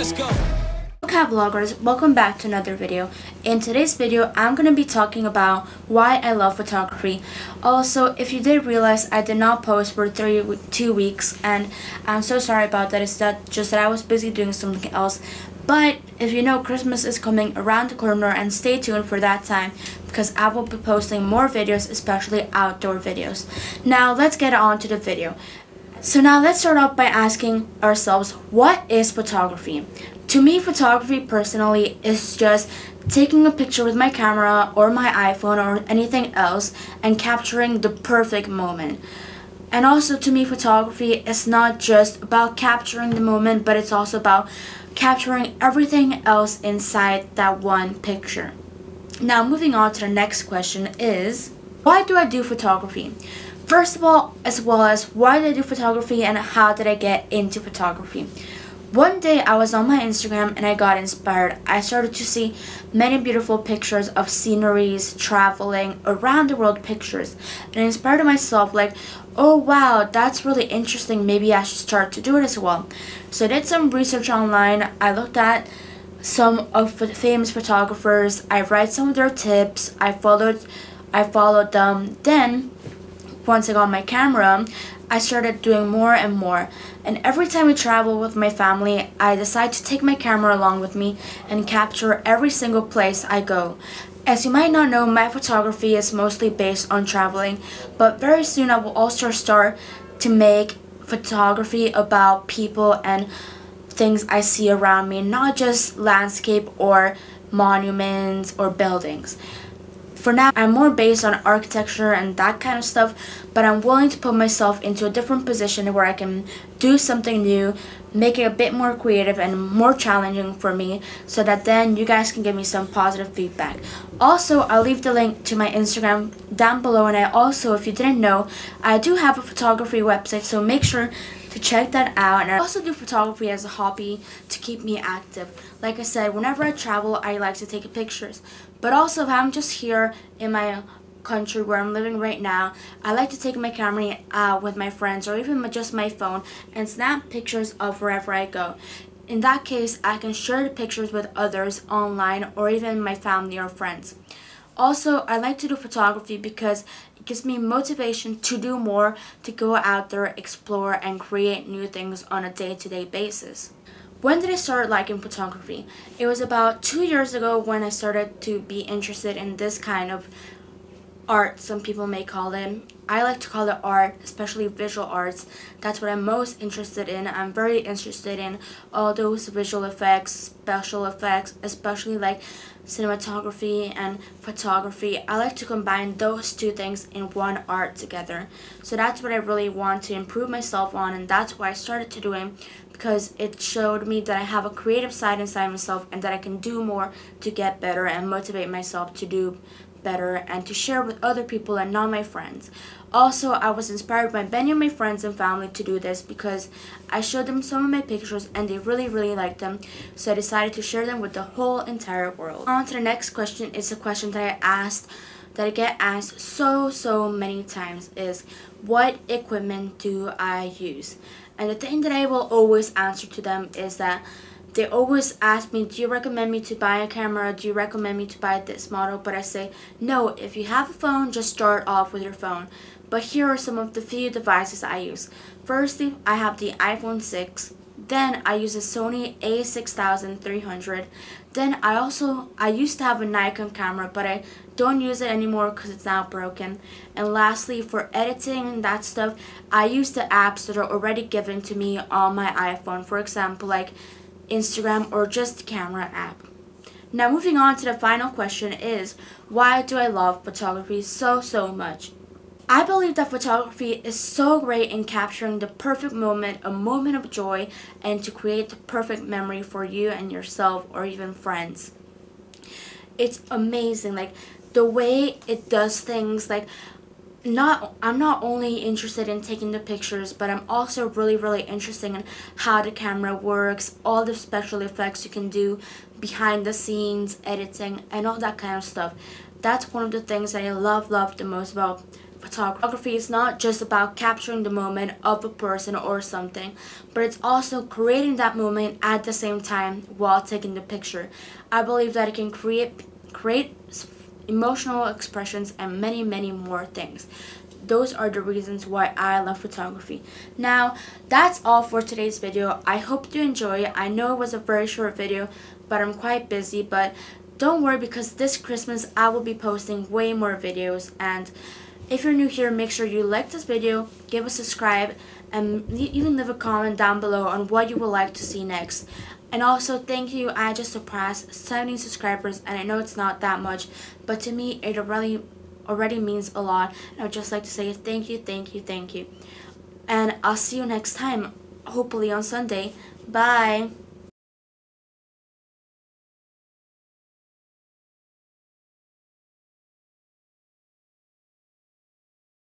Let's go. Okay vloggers, welcome back to another video. In today's video, I'm going to be talking about why I love photography. Also, if you did realize I did not post for 2 weeks, and I'm so sorry about that. It's just that I was busy doing something else. But if you know, Christmas is coming around the corner, and stay tuned for that time because I will be posting more videos, especially outdoor videos. Now let's get on to the video. So now let's start off by asking ourselves, what is photography? To me, photography personally is just taking a picture with my camera or my iPhone or anything else and capturing the perfect moment. And also to me, photography is not just about capturing the moment, but it's also about capturing everything else inside that one picture. Now moving on to the next question is, why do I do photography? First of all, as well as why did I do photography and how did I get into photography? One day I was on my Instagram and I got inspired. I started to see many beautiful pictures of sceneries, traveling, around the world pictures, and I inspired myself like, oh wow, that's really interesting, maybe I should start to do it as well. So I did some research online. I looked at some of the famous photographers. I read some of their tips. I followed them. Then once I got my camera, I started doing more and more, and every time I travel with my family, I decide to take my camera along with me and capture every single place I go. As you might not know, my photography is mostly based on traveling, but very soon I will also start to make photography about people and things I see around me, not just landscape or monuments or buildings. For now, I'm more based on architecture and that kind of stuff, but I'm willing to put myself into a different position where I can do something new, make it a bit more creative and more challenging for me, so that then you guys can give me some positive feedback. Also, I'll leave the link to my Instagram down below, and I also, if you didn't know, I do have a photography website, so make sure to check that out. And I also do photography as a hobby to keep me active. Like I said, whenever I travel, I like to take pictures. But also, if I'm just here in my country where I'm living right now, I like to take my camera out with my friends or even just my phone and snap pictures of wherever I go. In that case, I can share the pictures with others online or even my family or friends. Also, I like to do photography because it gives me motivation to do more, to go out there, explore, and create new things on a day-to-day basis. When did I start liking photography? It was about 2 years ago when I started to be interested in this kind of art, some people may call it. I like to call it art, especially visual arts. That's what I'm most interested in. I'm very interested in all those visual effects, special effects, especially like cinematography and photography. I like to combine those two things in one art together. So that's what I really want to improve myself on, and that's why I started to do it, because it showed me that I have a creative side inside myself and that I can do more to get better and motivate myself to do better and to share with other people and not my friends. Also, I was inspired by many of my friends and family to do this because I showed them some of my pictures and they really liked them, so I decided to share them with the whole entire world. On to the next question. Is a question that I get asked so many times is, what equipment do I use? And the thing that I will always answer to them is that they always ask me, do you recommend me to buy a camera? Do you recommend me to buy this model? But I say, no, if you have a phone, just start off with your phone. But here are some of the few devices I use. Firstly, I have the iPhone 6. Then I use a Sony a6300. Then I used to have a Nikon camera, but I don't use it anymore because it's now broken. And lastly, for editing and that stuff, I use the apps that are already given to me on my iPhone. For example, like Instagram or just the camera app. Now moving on to the final question is, why do I love photography so much? I believe that photography is so great in capturing the perfect moment, a moment of joy, and to create the perfect memory for you and yourself or even friends. It's amazing, like the way it does things. Like I'm not only interested in taking the pictures, but I'm also really interested in how the camera works, all the special effects you can do behind the scenes, editing, and all that kind of stuff. That's one of the things that I love the most about photography is not just about capturing the moment of a person or something, but it's also creating that moment at the same time while taking the picture. I believe that it can create emotional expressions and many more things. Those are the reasons why I love photography. Now, that's all for today's video. I hope you enjoy it. I know it was a very short video, but I'm quite busy. But don't worry, because this Christmas I will be posting way more videos. And if you're new here, make sure you like this video, give a subscribe, and even leave a comment down below on what you would like to see next. And also, thank you. I just surpassed 70 subscribers, and I know it's not that much, but to me it already means a lot. And I would just like to say thank you. And I'll see you next time, hopefully on Sunday. Bye.